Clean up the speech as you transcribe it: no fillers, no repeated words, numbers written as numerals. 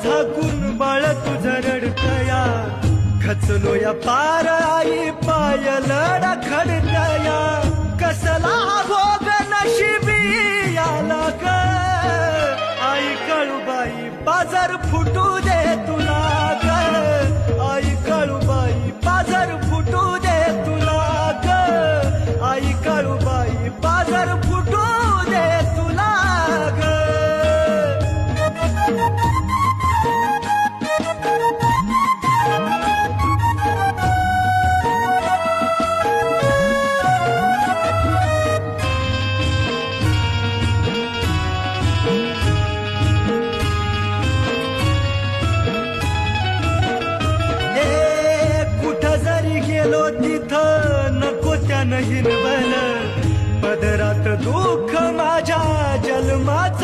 झाकून बाळ तुझं रडतया, खचलो या पार आई पाय लडखडतया, कसला भोग नशिबी आला ग आई काळूबाई बाजार फुटू दे तुला ग, आई काळूबाई बाजार फुटू दे तुला ग, आई काळूबाई बाजार फुटू दे तुला ग. गेलो तिथं नको त्यानं हिरवलं, पदरात दुःख माझ्या जन्माचं